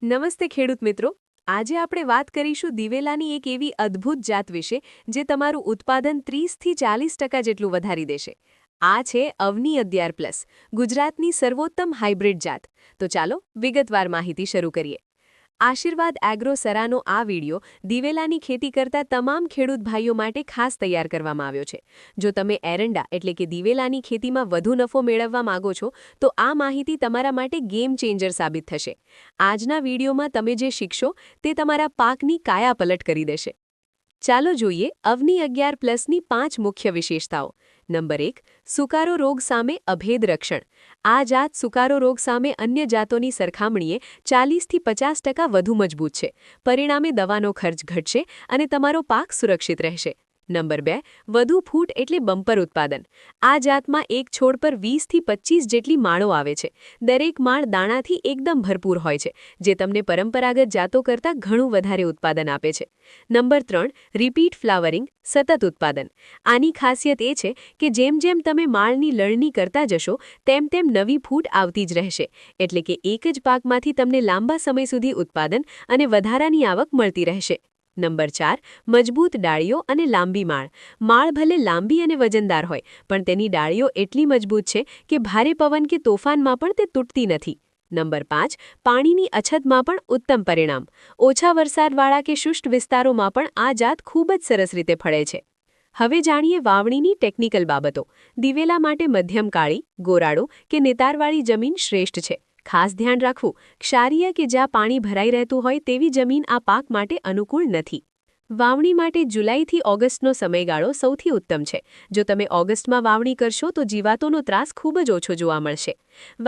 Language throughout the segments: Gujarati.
નમસ્તે ખેડૂત મિત્રો, આજે આપણે વાત કરીશું દિવેલાની એક એવી અદ્ભુત જાત વિશે જે તમારું ઉત્પાદન 30થી 40% જેટલું વધારી દેશે. આ છે અવની 11+, ગુજરાતની સર્વોત્તમ હાઇબ્રિડ જાત. તો ચાલો વિગતવાર માહિતી શરૂ કરીએ. આશીર્વાદ એગ્રો સરાનો આ વિડિયો દિવેલાની ખેતી કરતા તમામ ખેડૂત ભાઈઓ માટે ખાસ તૈયાર કરવામાં આવ્યો છે. જો તમે એરંડા એટલે કે દિવેલાની ખેતીમાં વધુ નફો મેળવવા માંગો છો તો આ માહિતી તમારા માટે ગેમ ચેન્જર સાબિત થશે. આજના વિડિયોમાં તમે જે શીખશો તે તમારા પાકની કાયાપલટ કરી દેશે. ચાલો જોઈએ અવની 11+ની 5 મુખ્ય વિશેષતાઓ. નંબર 1. સુકારો રોગ સામે અભેદ રક્ષણ. આ જાત સુકારો રોગ સામે અન્ય જાતોની સરખામણીએ 40થી 50% વધુ મજબૂત છે. પરિણામે દવાનો ખર્ચ ઘટશે અને તમારો પાક સુરક્ષિત રહેશે. નંબર 2. વધુ ફૂટ એટલે બમ્પર ઉત્પાદન. આ જાતમાં એક છોડ પર 20થી 25 જેટલી માળો આવે છે. દરેક માળ દાણાથી એકદમ ભરપૂર હોય છે, જે તમને પરંપરાગત જાતો કરતાં ઘણું વધારે ઉત્પાદન આપે છે. નંબર 3. રિપીટ ફ્લાવરિંગ, સતત ઉત્પાદન. આની ખાસિયત એ છે કે જેમ જેમ તમે માળની લણણી કરતા જશો તેમ તેમ નવી ફૂટ આવતી જ રહેશે, એટલે કે એક જ પાકમાંથી તમને લાંબા સમય સુધી ઉત્પાદન અને વધારાની આવક મળતી રહેશે. નંબર 4. મજબૂત ડાળીઓ અને લાંબી માળ. માળ ભલે લાંબી અને વજનદાર હોય, પણ તેની ડાળીઓ એટલી મજબૂત છે કે ભારે પવન કે તોફાનમાં પણ તે તૂટતી નથી. નંબર 5. પાણીની અછતમાં પણ ઉત્તમ પરિણામ. ઓછા વરસાદવાળા કે શુષ્ક વિસ્તારોમાં પણ આ જાત ખૂબ જ સરસ રીતે ફળે છે. હવે જાણીએ વાવણીની ટેકનિકલ બાબતો. દિવેલા માટે મધ્યમ કાળી, ગોરાડો કે નેતારવાળી જમીન શ્રેષ્ઠ છે. ખાસ ધ્યાન રાખવું, ક્ષારીય કે જ્યાં પાણી ભરાઈ રહેતું હોય તેવી જમીન આ પાક માટે અનુકૂળ નથી. વાવણી માટે જુલાઈથી ઓગસ્ટનો સમયગાળો સૌથી ઉત્તમ છે. જો તમે ઓગસ્ટમાં વાવણી કરશો તો જીવાતોનો ત્રાસ ખૂબ જ ઓછો જોવા મળશે.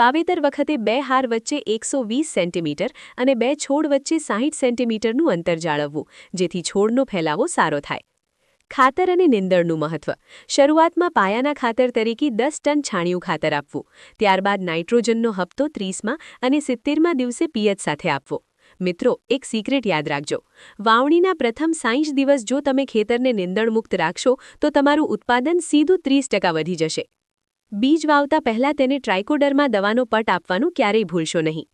વાવેતર વખતે 2 હાર વચ્ચે 120 સેન્ટીમીટર અને 2 છોડ વચ્ચે 60 સેન્ટીમીટરનું અંતર જાળવવું, જેથી છોડનો ફેલાવો સારો થાય. ખાતર અને નીંદણનું મહત્વ. શરૂઆતમાં પાયાના ખાતર તરીકે 10 ટન છાણિયું ખાતર આપવું. ત્યારબાદ નાઇટ્રોજનનો હપ્તો 30મા અને 70મા દિવસે પિયત સાથે આપવો. મિત્રો, એક સિક્રેટ યાદ રાખજો. વાવણીના પ્રથમ 60 દિવસ જો તમે ખેતરને નીંદણમુક્ત રાખશો તો તમારું ઉત્પાદન સીધું 30% વધી જશે. બીજ વાવતા પહેલા તેને ટ્રાઇકોડર્મા દવાનો પટ આપવાનું ક્યારેય ભૂલશો નહીં.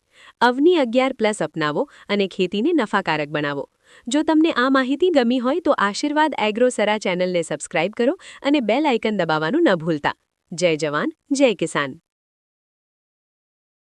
અવની 11+ અપનાવો અને ખેતીને નફાકારક બનાવો. જો તમને આ માહિતી ગમી હોય તો આશીર્વાદ એગ્રો સરા ચેનલને સબસ્ક્રાઇબ કરો અને બેલ આઇકન દબાવવાનું ન ભૂલતા. જય જવાન, જય કિસાન.